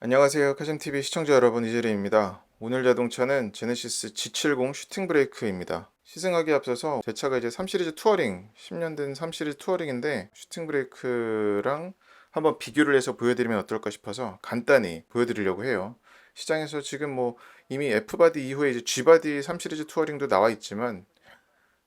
안녕하세요. 카젠TV 시청자 여러분, 이재리입니다. 오늘 자동차는 제네시스 G70 슈팅 브레이크입니다. 시승하기에 앞서서 제 차가 이제 3시리즈 투어링, 10년 된 3시리즈 투어링인데 슈팅 브레이크랑 한번 비교를 해서 보여드리면 어떨까 싶어서 간단히 보여드리려고 해요. 시장에서 지금 뭐 이미 F바디 이후에 이제 G바디 3시리즈 투어링도 나와 있지만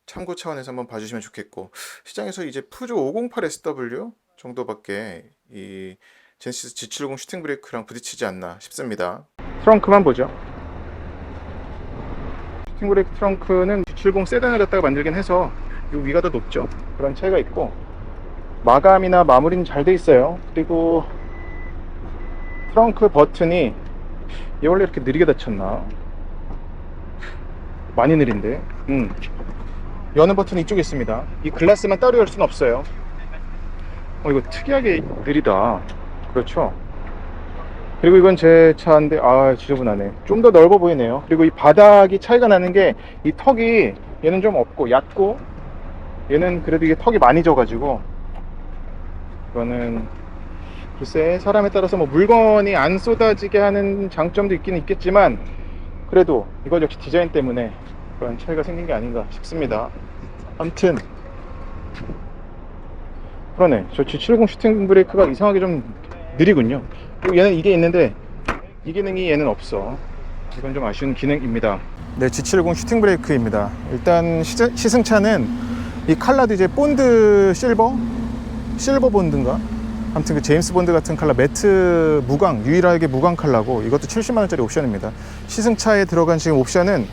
참고 차원에서 한번 봐주시면 좋겠고, 시장에서 이제 푸조 508SW 정도밖에 이 제네시스 G70 슈팅 브레이크랑 부딪히지 않나 싶습니다. 트렁크만 보죠. 슈팅 브레이크 트렁크는 G70 세단을 갖다가 만들긴 해서 이 위가 더 높죠. 그런 차이가 있고, 마감이나 마무리는 잘 돼 있어요. 그리고 트렁크 버튼이 얘 원래 이렇게 느리게 닫혔나? 많이 느린데. 여는 버튼이 이쪽에 있습니다. 이 글라스만 따로 열 수는 없어요. 이거 특이하게 느리다. 그렇죠. 그리고 이건 제 차인데 지저분하네. 좀 더 넓어 보이네요. 그리고 이 바닥이 차이가 나는 게 이 턱이 얘는 좀 없고 얕고, 얘는 그래도 이게 턱이 많이 져가지고, 이거는 글쎄 사람에 따라서 뭐 물건이 안 쏟아지게 하는 장점도 있긴 있겠지만, 그래도 이거 역시 디자인 때문에 그런 차이가 생긴 게 아닌가 싶습니다. 아무튼 그러네. 저 G70 슈팅 브레이크가 이상하게 좀 느리군요. 그리고 얘는 이게 있는데 이 기능이 얘는 없어. 이건 좀 아쉬운 기능입니다. 네, G70 슈팅 브레이크입니다. 일단 시승차는 이 컬러도 이제 본드 실버 본드인가? 아무튼 그 제임스 본드 같은 컬러, 매트 무광, 유일하게 무광 컬러고, 이것도 70만원짜리 옵션입니다. 시승차에 들어간 지금 옵션은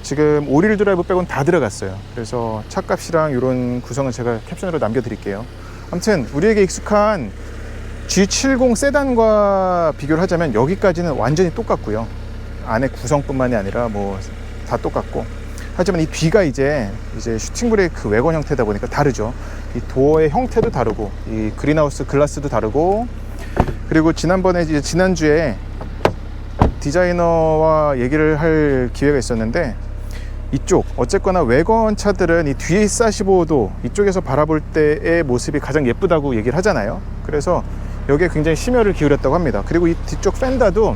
지금 오릴 드라이브 빼고는 다 들어갔어요. 그래서 차값이랑 이런 구성은 제가 캡션으로 남겨드릴게요. 아무튼 우리에게 익숙한 G70 세단과 비교를 하자면 여기까지는 완전히 똑같고요. 안에 구성뿐만이 아니라 뭐 다 똑같고, 하지만 이 뒤가 이제 슈팅 브레이크 외관 형태다 보니까 다르죠. 이 도어의 형태도 다르고, 이 그린하우스 글라스도 다르고, 그리고 지난주에 디자이너와 얘기를 할 기회가 있었는데, 이쪽 어쨌거나 외관 차들은 이 뒤에 45도 이쪽에서 바라볼 때의 모습이 가장 예쁘다고 얘기를 하잖아요. 그래서 여기에 굉장히 심혈을 기울였다고 합니다. 그리고 이 뒤쪽 펜더도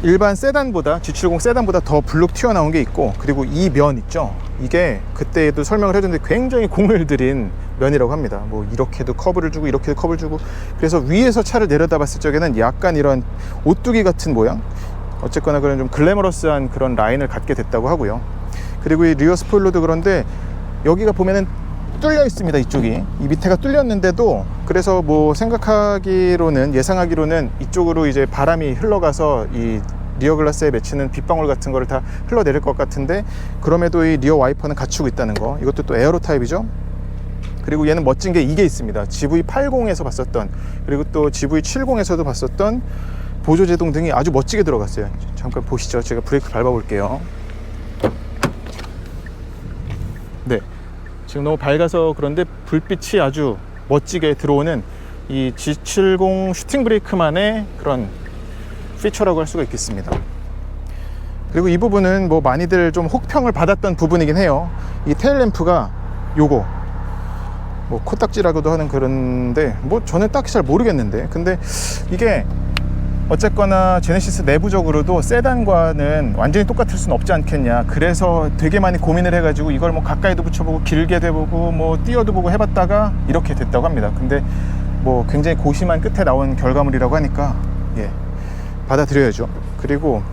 일반 세단보다, G70 세단보다 더 블록 튀어나온 게 있고, 그리고 이 면 있죠, 이게 그때도 설명을 해줬는데 굉장히 공을 들인 면이라고 합니다. 뭐 이렇게도 커브를 주고 이렇게도 커브를 주고, 그래서 위에서 차를 내려다 봤을 적에는 약간 이런 오뚜기 같은 모양, 어쨌거나 그런 좀 글래머러스한 그런 라인을 갖게 됐다고 하고요. 그리고 이 리어 스포일러도 그런데 여기가 보면은 뚫려 있습니다. 이쪽이, 이 밑에가 뚫렸는데도, 그래서 뭐 예상하기로는 이쪽으로 이제 바람이 흘러가서 이 리어 글라스에 맺히는 빗방울 같은 거를 다 흘러내릴 것 같은데, 그럼에도 이 리어 와이퍼는 갖추고 있다는 거. 이것도 또 에어로 타입이죠. 그리고 얘는 멋진 게 이게 있습니다. GV80에서 봤었던, 그리고 또 GV70에서도 봤었던 보조제동 등이 아주 멋지게 들어갔어요. 잠깐 보시죠. 제가 브레이크 밟아 볼게요. 네, 지금 너무 밝아서 그런데 불빛이 아주 멋지게 들어오는 이 G70 슈팅 브레이크만의 그런 피처라고 할 수가 있겠습니다. 그리고 이 부분은 뭐 많이들 좀 혹평을 받았던 부분이긴 해요. 이 테일램프가 요거 뭐 코딱지라고도 하는, 그런데 뭐 저는 딱히 잘 모르겠는데, 근데 이게 어쨌거나 제네시스 내부적으로도 세단과는 완전히 똑같을 수는 없지 않겠냐, 그래서 되게 많이 고민을 해가지고 이걸 뭐 가까이도 붙여보고 길게도 해보고 뭐 띄어도 보고 해봤다가 이렇게 됐다고 합니다. 근데 뭐 굉장히 고심한 끝에 나온 결과물이라고 하니까 받아들여야죠. 그리고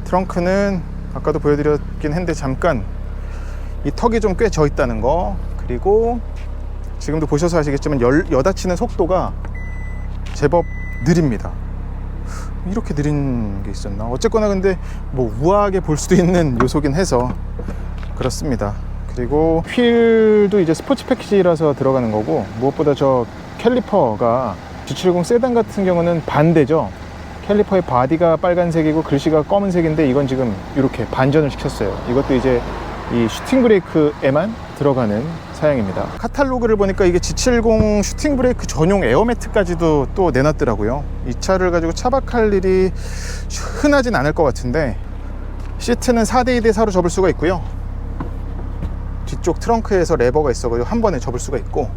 트렁크는 아까도 보여드렸긴 했는데 잠깐 이 턱이 좀 꽤 져 있다는 거, 그리고 지금도 보셔서 아시겠지만 여닫히는 속도가 제법 느립니다. 이렇게 느린 게 있었나? 어쨌거나 근데 뭐 우아하게 볼 수도 있는 요소긴 해서 그렇습니다. 그리고 휠도 이제 스포츠 패키지라서 들어가는 거고, 무엇보다 저 캘리퍼가 G70 세단 같은 경우는 반대죠. 캘리퍼의 바디가 빨간색이고 글씨가 검은색인데, 이건 지금 이렇게 반전을 시켰어요. 이것도 이제 이 슈팅 브레이크에만 들어가는 사양입니다. 카탈로그를 보니까 이게 G70 슈팅 브레이크 전용 에어매트까지도 또 내놨더라고요. 이 차를 가지고 차박할 일이 흔하진 않을 것 같은데, 시트는 4대2대 4로 접을 수가 있고요. 뒤쪽 트렁크에서 레버가 있어가지고 한 번에 접을 수가 있고,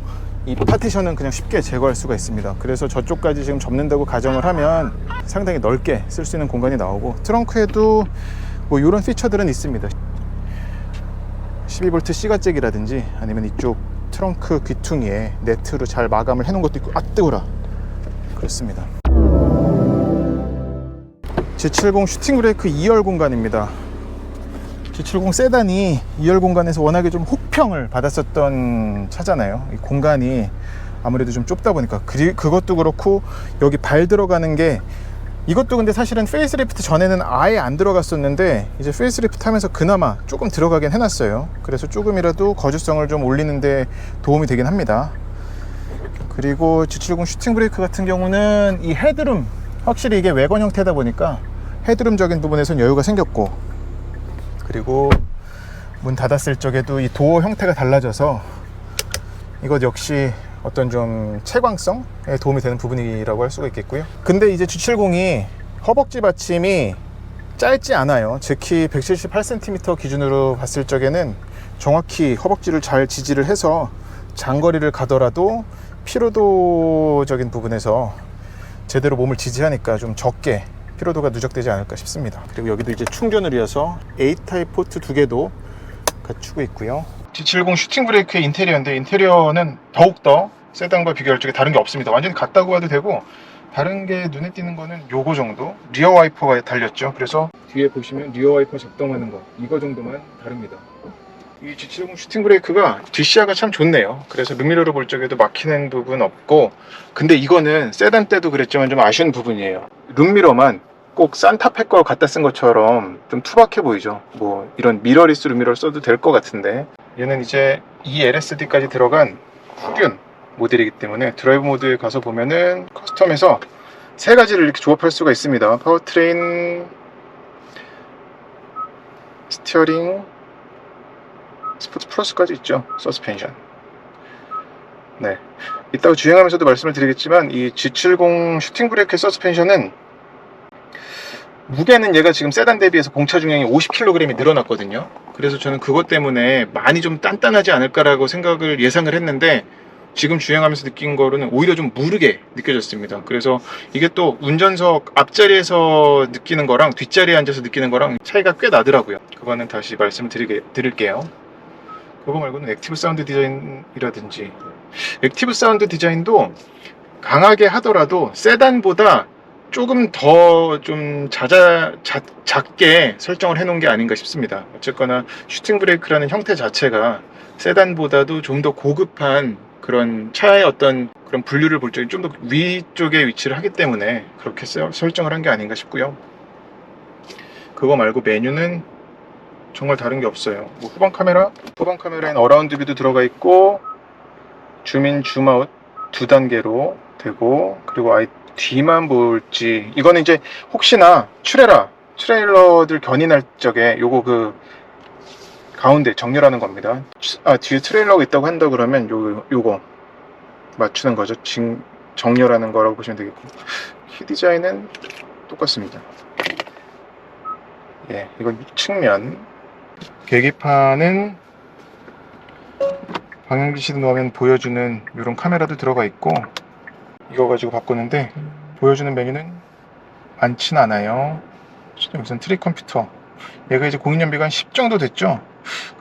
이 파티션은 그냥 쉽게 제거할 수가 있습니다. 그래서 저쪽까지 지금 접는다고 가정을 하면 상당히 넓게 쓸 수 있는 공간이 나오고, 트렁크에도 뭐 이런 피처들은 있습니다. 12V C가잭이라든지 아니면 이쪽 트렁크 귀퉁이에 네트로 잘 마감을 해놓은 것도 있고, 아 뜨거라, 그렇습니다. G70 슈팅 브레이크 2열 공간입니다. G70 세단이 2열 공간에서 워낙에 좀 혹평을 받았었던 차잖아요. 이 공간이 아무래도 좀 좁다 보니까, 그것도 그렇고 여기 발 들어가는 게, 이것도 근데 사실은 페이스리프트 전에는 아예 안 들어갔었는데 이제 페이스리프트 하면서 그나마 조금 들어가긴 해놨어요. 그래서 조금이라도 거주성을 좀 올리는데 도움이 되긴 합니다. 그리고 G70 슈팅 브레이크 같은 경우는 이 헤드룸, 확실히 이게 외관 형태다 보니까 헤드룸적인 부분에선 여유가 생겼고, 그리고 문 닫았을 적에도 이 도어 형태가 달라져서 이것 역시 어떤 좀 채광성에 도움이 되는 부분이라고 할 수가 있겠고요. 근데 이제 G70이 허벅지 받침이 짧지 않아요. 즉히 178cm 기준으로 봤을 적에는 정확히 허벅지를 잘 지지를 해서 장거리를 가더라도 피로도적인 부분에서 제대로 몸을 지지하니까 좀 적게 피로도가 누적되지 않을까 싶습니다. 그리고 여기도 이제 충전을 위해서 A타입 포트 2개도 갖추고 있고요. G70 슈팅 브레이크의 인테리어인데, 인테리어는 더욱더 세단과 비교할 적에 다른 게 없습니다. 완전히 같다고 해도 되고, 다른 게 눈에 띄는 거는 요거 정도, 리어 와이퍼가 달렸죠. 그래서 뒤에 보시면 리어 와이퍼 작동하는 거, 이거 정도만 다릅니다. 이 G70 슈팅 브레이크가 뒷시야가 참 좋네요. 그래서 룸미러로 볼 적에도 막히는 부분 없고, 근데 이거는 세단 때도 그랬지만 좀 아쉬운 부분이에요. 룸미러만 꼭 산타페 거 갖다 쓴 것처럼 좀 투박해 보이죠. 뭐 이런 미러리스 룸미러를 써도 될 것 같은데, 얘는 이제 이 LSD까지 들어간 후륜 모델이기 때문에 드라이브 모드에 가서 보면은 커스텀에서 세 가지를 이렇게 조합할 수가 있습니다. 파워트레인, 스티어링, 스포츠 플러스까지 있죠. 서스펜션. 네, 이따가 주행하면서도 말씀을 드리겠지만 이 G70 슈팅 브레이크 서스펜션은 무게는 얘가 지금 세단 대비해서 공차 중량이 50kg이 늘어났거든요. 그래서 저는 그것 때문에 많이 좀 단단하지 않을까라고 생각을 예상을 했는데, 지금 주행하면서 느낀 거로는 오히려 좀 무르게 느껴졌습니다. 그래서 이게 또 운전석 앞자리에서 느끼는 거랑 뒷자리에 앉아서 느끼는 거랑 차이가 꽤 나더라고요. 그거는 다시 말씀을 드릴게요. 그거 말고는 액티브 사운드 디자인이라든지, 액티브 사운드 디자인도 강하게 하더라도 세단보다 조금 더 좀 작게 설정을 해놓은 게 아닌가 싶습니다. 어쨌거나 슈팅 브레이크라는 형태 자체가 세단보다도 좀 더 고급한 그런 차의 어떤 그런 분류를 볼 적에 좀 더 위쪽에 위치를 하기 때문에 그렇게 설정을 한 게 아닌가 싶고요. 그거 말고 메뉴는 정말 다른 게 없어요. 뭐 후방 카메라에는 어라운드 뷰도 들어가 있고, 줌인 줌아웃 2단계로 되고, 그리고 뒤만 볼지, 이거는 이제 혹시나 트레일러들 견인할 적에 요거 그 가운데 정렬하는 겁니다. 뒤에 트레일러가 있다고 한다 그러면 요거 맞추는 거죠. 정렬하는 거라고 보시면 되겠고, 키 디자인은 똑같습니다. 예, 이건 측면. 계기판은 방향지시 놓으면 보여주는 이런 카메라도 들어가 있고, 이거 가지고 바꾸는데 보여주는 메뉴는 많진 않아요. 여기선 트리 컴퓨터, 얘가 이제 공인연비가 한 10 정도 됐죠.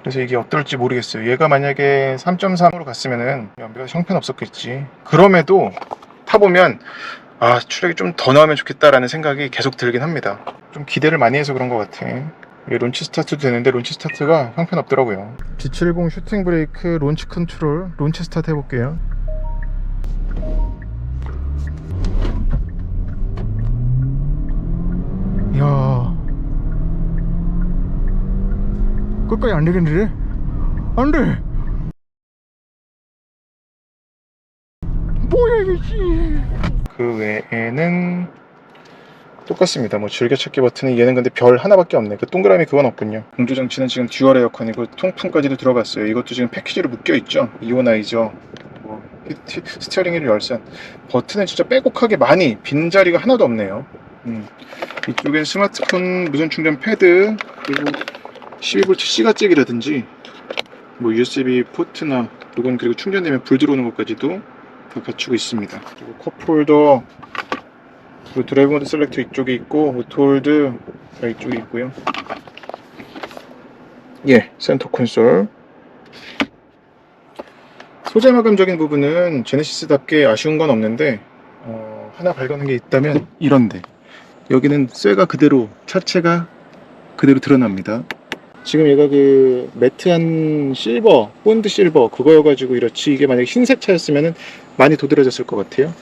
그래서 이게 어떨지 모르겠어요. 얘가 만약에 3.3으로 갔으면은 연비가 형편없었겠지. 그럼에도 타보면 추력이 좀 더 나오면 좋겠다라는 생각이 계속 들긴 합니다. 좀 기대를 많이 해서 그런 것 같아. 론치 스타트도 되는데 론치 스타트가 형편없더라고요. G70 슈팅 브레이크 론치 컨트롤, 론치 스타트 해볼게요. 이야, 끝까지 안 되겠는데? 안 돼! 뭐야 이게. 그 외에는 똑같습니다. 뭐 즐겨찾기 버튼은, 얘는 근데 별 하나밖에 없네. 그 동그라미 그건 없군요. 공조장치는 지금 듀얼 에어컨이고 통풍까지도 들어갔어요. 이것도 지금 패키지로 묶여있죠. 이오나이저, 뭐 스티어링 휠 열선. 버튼은 진짜 빼곡하게 많이, 빈자리가 하나도 없네요. 이쪽엔 스마트폰 무선 충전 패드, 그리고 12V C가잭이라든지 뭐 USB 포트나 이건 그리고 충전되면 불 들어오는 것까지도 다 갖추고 있습니다. 그리고 컵홀더, 그리고 드라이브 모드 셀렉터 이쪽에 있고 오토홀드가 이쪽에 있고요. 예, 센터 콘솔. 소재 마감적인 부분은 제네시스답게 아쉬운 건 없는데 하나 발견한 게 있다면 이런데 여기는 쇠가 그대로, 차체가 그대로 드러납니다. 지금 얘가 그 매트한 실버, 본드 실버 그거여가지고 이렇지, 이게 만약에 흰색 차였으면 많이 도드라졌을 것 같아요.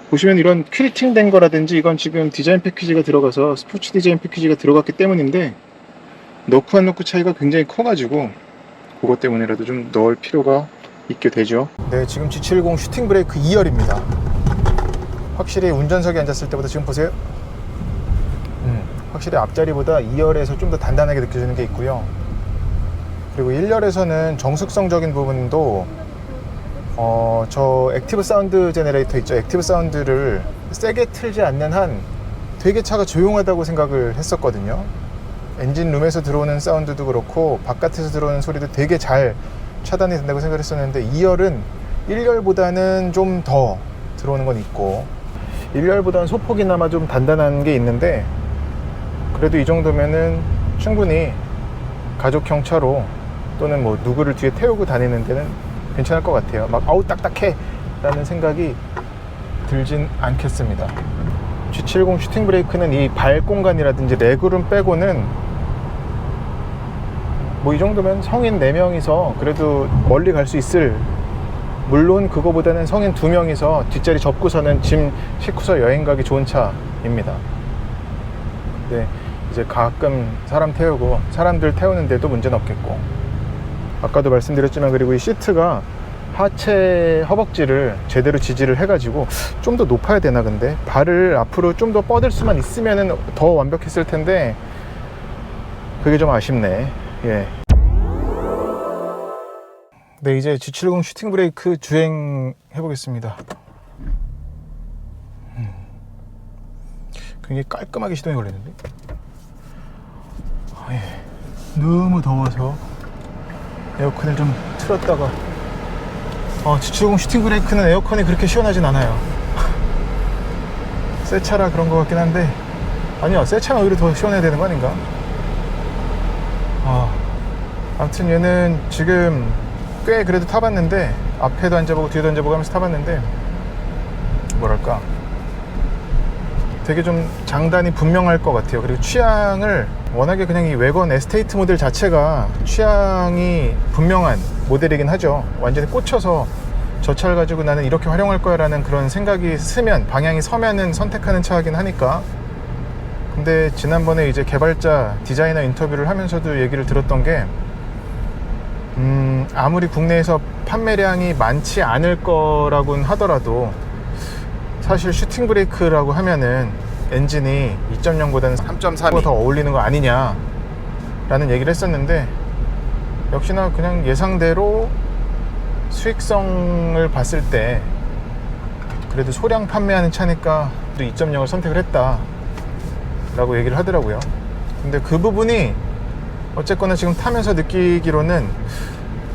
보시면 이런 퀼팅 된 거라든지, 이건 지금 디자인 패키지가 들어가서 스포츠 디자인 패키지가 들어갔기 때문인데 넣고 안 넣고 차이가 굉장히 커가지고 그것 때문에라도 좀 넣을 필요가 있게 되죠. 네, 지금 G70 슈팅 브레이크 2열입니다. 확실히 운전석에 앉았을 때보다 지금 보세요. 확실히 앞자리보다 2열에서 좀 더 단단하게 느껴지는 게 있고요. 그리고 1열에서는 정숙성적인 부분도 저 액티브 사운드 제너레이터 있죠. 액티브 사운드를 세게 틀지 않는 한 되게 차가 조용하다고 생각을 했었거든요. 엔진룸에서 들어오는 사운드도 그렇고 바깥에서 들어오는 소리도 되게 잘 차단이 된다고 생각을 했었는데 2열은 1열보다는 좀 더 들어오는 건 있고, 1열보다는 소폭이나마 좀 단단한 게 있는데 그래도 이 정도면은 충분히 가족형 차로 또는 뭐 누구를 뒤에 태우고 다니는 데는 괜찮을 것 같아요. 막 아우 딱딱해 라는 생각이 들진 않겠습니다. G70 슈팅 브레이크는 이 발 공간이라든지 레그룸 빼고는 뭐 이 정도면 성인 4명이서 그래도 멀리 갈 수 있을, 물론 그거보다는 성인 2명이서 뒷자리 접고서는 짐 싣고서 여행 가기 좋은 차입니다. 네, 이제 가끔 사람들 태우는데도 문제는 없겠고, 아까도 말씀드렸지만 그리고 이 시트가 하체 허벅지를 제대로 지지를 해가지고 좀 더 높아야 되나, 근데 발을 앞으로 좀 더 뻗을 수만 있으면은 더 완벽했을 텐데 그게 좀 아쉽네. 예. 네, 이제 G70 슈팅 브레이크 주행 해보겠습니다. 굉장히 깔끔하게 시동이 걸리는데, 예. 너무 더워서 에어컨을 좀 틀었다가, G70 슈팅 브레이크는 에어컨이 그렇게 시원하진 않아요. 새 차라 그런 것 같긴 한데, 아니요, 새 차는 오히려 더 시원해야 되는 거 아닌가? 아무튼 얘는 지금 꽤 그래도 타봤는데, 앞에도 앉아보고 뒤에도 앉아보고 하면서 타봤는데 뭐랄까 되게 좀 장단이 분명할 것 같아요. 그리고 취향을, 워낙에 그냥 이 외건 에스테이트 모델 자체가 취향이 분명한 모델이긴 하죠. 완전히 꽂혀서 저 차를 가지고 나는 이렇게 활용할 거야 라는 그런 생각이 스면, 방향이 서면은 선택하는 차이긴 하니까. 근데 지난번에 이제 개발자 디자이너 인터뷰를 하면서도 얘기를 들었던 게, 아무리 국내에서 판매량이 많지 않을 거라고는 하더라도 사실 슈팅 브레이크라고 하면은 엔진이 2.0보다는 3.3이 더 어울리는 거 아니냐 라는 얘기를 했었는데, 역시나 그냥 예상대로 수익성을 봤을 때 그래도 소량 판매하는 차니까 2.0을 선택을 했다 라고 얘기를 하더라고요. 근데 그 부분이 어쨌거나 지금 타면서 느끼기로는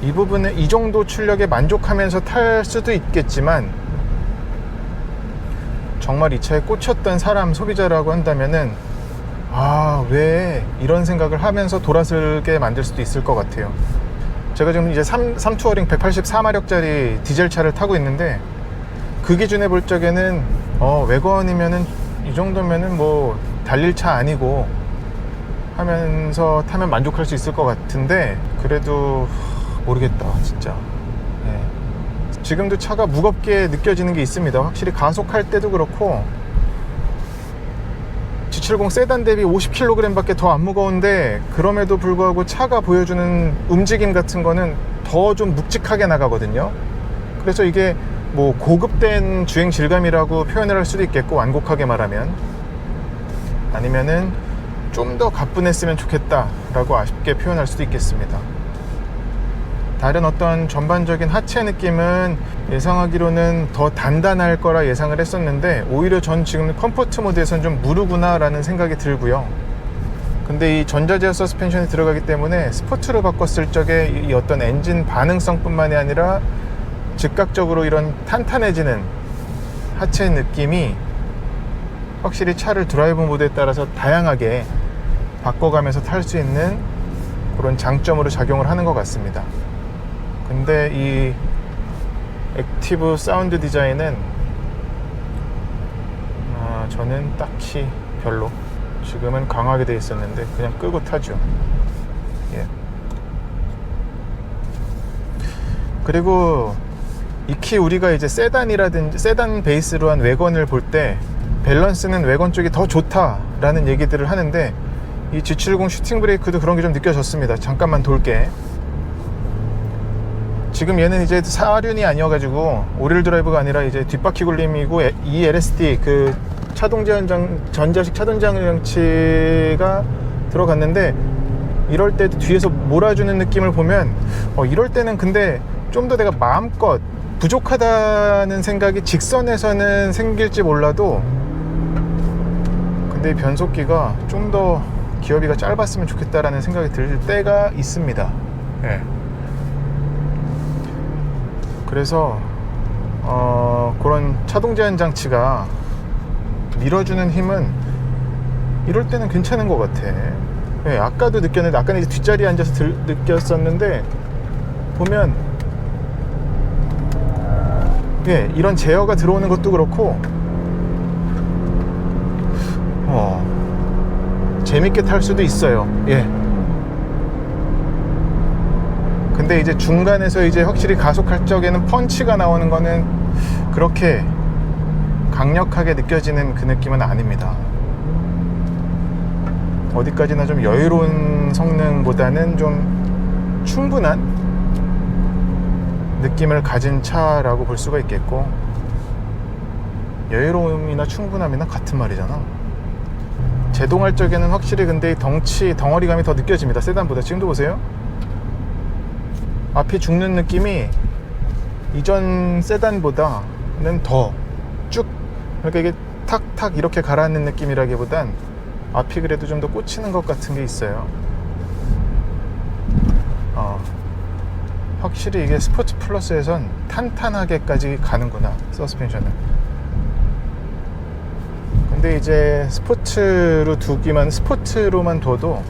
이 부분에 이 정도 출력에 만족하면서 탈 수도 있겠지만, 정말 이 차에 꽂혔던 사람, 소비자라고 한다면은 왜 이런 생각을 하면서 돌아서게 만들 수도 있을 것 같아요. 제가 지금 이제 3투어링 184마력짜리 디젤 차를 타고 있는데, 그 기준에 볼 적에는 외건이면은 이 정도면은 뭐 달릴 차 아니고 하면서 타면 만족할 수 있을 것 같은데, 그래도 모르겠다 진짜. 네. 지금도 차가 무겁게 느껴지는 게 있습니다. 확실히 가속할 때도 그렇고, G70 세단 대비 50kg 밖에 더 안 무거운데 그럼에도 불구하고 차가 보여주는 움직임 같은 거는 더 좀 묵직하게 나가거든요. 그래서 이게 뭐 고급된 주행 질감이라고 표현을 할 수도 있겠고, 완곡하게 말하면, 아니면은 좀 더 가뿐했으면 좋겠다 라고 아쉽게 표현할 수도 있겠습니다. 다른 어떤 전반적인 하체 느낌은 예상하기로는 더 단단할 거라 예상을 했었는데, 오히려 전 지금 컴포트 모드에서는 좀 무르구나 라는 생각이 들고요. 근데 이 전자제어 서스펜션이 들어가기 때문에 스포츠로 바꿨을 적에 이 어떤 엔진 반응성 뿐만이 아니라 즉각적으로 이런 탄탄해지는 하체 느낌이 확실히 차를 드라이브 모드에 따라서 다양하게 바꿔가면서 탈 수 있는 그런 장점으로 작용을 하는 것 같습니다. 근데 이 액티브 사운드 디자인은 저는 딱히 별로, 지금은 강하게 돼 있었는데 그냥 끄고 타죠. 예. 그리고 익히 우리가 이제 세단이라든지 세단 베이스로 한 외건을 볼 때 밸런스는 외건 쪽이 더 좋다라는 얘기들을 하는데, 이 G70 슈팅 브레이크도 그런 게 좀 느껴졌습니다. 잠깐만 돌게. 지금 얘는 이제 4륜이 아니어가지고 오릴 드라이브가 아니라 이제 뒷바퀴 굴림이고 이 LSD 그 전자식 차동 제한 장치가 들어갔는데, 이럴 때도 뒤에서 몰아주는 느낌을 보면 이럴 때는 근데 좀 더 내가 마음껏 부족하다는 생각이 직선에서는 생길지 몰라도, 근데 변속기가 좀 더 기어비가 짧았으면 좋겠다라는 생각이 들 때가 있습니다. 예. 그래서 그런 차동 제한 장치가 밀어주는 힘은 이럴 때는 괜찮은 것 같아. 예, 아까도 느꼈는데, 아까는 이제 뒷자리에 앉아서 느꼈었는데, 보면 예, 이런 제어가 들어오는 것도 그렇고 재밌게 탈 수도 있어요. 예. 근데 이제 중간에서 이제 확실히 가속할 적에는 펀치가 나오는 거는 그렇게 강력하게 느껴지는 그 느낌은 아닙니다. 어디까지나 좀 여유로운 성능보다는 좀 충분한 느낌을 가진 차라고 볼 수가 있겠고, 여유로움이나 충분함이나 같은 말이잖아. 제동할 적에는 확실히 근데 덩어리감이 더 느껴집니다. 세단보다. 지금도 보세요. 앞이 죽는 느낌이 이전 세단보다는 더 쭉, 그러니까 이게 탁탁 이렇게 가라앉는 느낌이라기보단 앞이 그래도 좀 더 꽂히는 것 같은 게 있어요. 확실히 이게 스포츠 플러스에선 탄탄하게까지 가는구나, 서스펜션은. 근데 이제 스포츠로만 둬도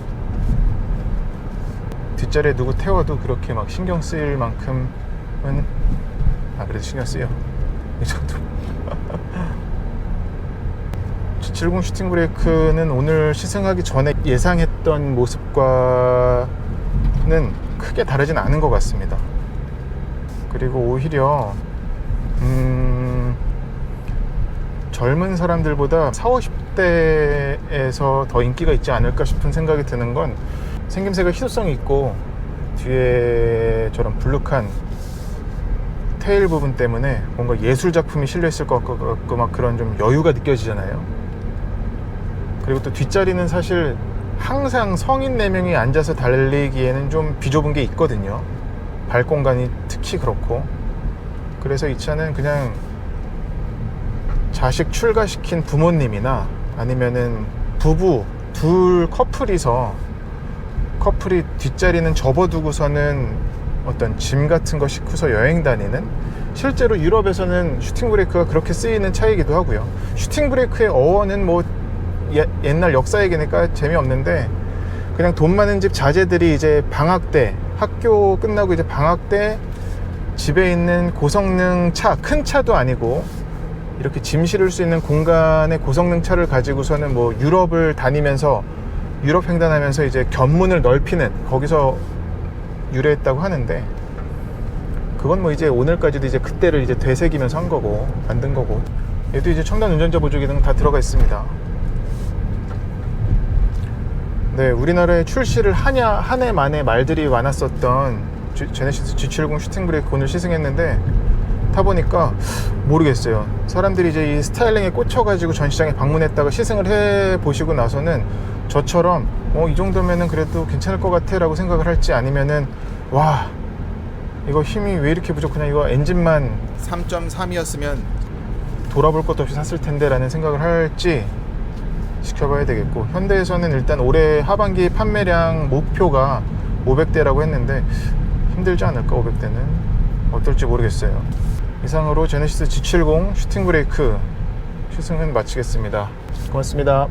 뒷자리에 누구 태워도 그렇게 막 신경 쓰일 만큼은, 그래도 신경 쓰여, 이 정도. G70 슈팅 브레이크는 오늘 시승하기 전에 예상했던 모습과는 크게 다르진 않은 것 같습니다. 그리고 오히려 젊은 사람들보다 40, 50대에서 더 인기가 있지 않을까 싶은 생각이 드는 건, 생김새가 희소성이 있고 뒤에 저런 불룩한 테일 부분 때문에 뭔가 예술 작품이 실려있을 것 같고 막 그런 좀 여유가 느껴지잖아요. 그리고 또 뒷자리는 사실 항상 성인 4명이 앉아서 달리기에는 좀 비좁은 게 있거든요. 발 공간이 특히 그렇고. 그래서 이 차는 그냥 자식 출가시킨 부모님이나 아니면은 부부 둘 커플이 뒷자리는 접어두고서는 어떤 짐 같은 거 싣고서 여행 다니는, 실제로 유럽에서는 슈팅 브레이크가 그렇게 쓰이는 차이기도 하고요. 슈팅 브레이크의 어원은 뭐 옛날 역사 얘기니까 재미없는데, 그냥 돈 많은 집 자제들이 이제 방학 때, 학교 끝나고 이제 방학 때 집에 있는 고성능 차, 큰 차도 아니고 이렇게 짐 실을 수 있는 공간의 고성능 차를 가지고서는 뭐 유럽을 다니면서, 유럽 횡단하면서 이제 견문을 넓히는, 거기서 유래했다고 하는데, 그건 뭐 이제 오늘까지도 이제 그때를 이제 되새기면서 한 거고, 만든 거고. 얘도 이제 첨단 운전자 보조 기능 다 들어가 있습니다. 네, 우리나라에 출시를 한 해 만에 말들이 많았었던 제네시스 G70 슈팅 브레이크 오늘 시승했는데, 타보니까 모르겠어요. 사람들이 이제 이 스타일링에 꽂혀가지고 전시장에 방문했다가 시승을 해보시고 나서는 저처럼 이 정도면은 그래도 괜찮을 것 같아 라고 생각을 할지, 아니면은 와, 이거 힘이 왜 이렇게 부족하냐, 이거 엔진만 3.3이었으면 돌아볼 것도 없이 샀을 텐데 라는 생각을 할지, 지켜봐야 되겠고, 현대에서는 일단 올해 하반기 판매량 목표가 500대라고 했는데 힘들지 않을까. 500대는 어떨지 모르겠어요. 이상으로 제네시스 G70 슈팅 브레이크 시승은 마치겠습니다. 고맙습니다.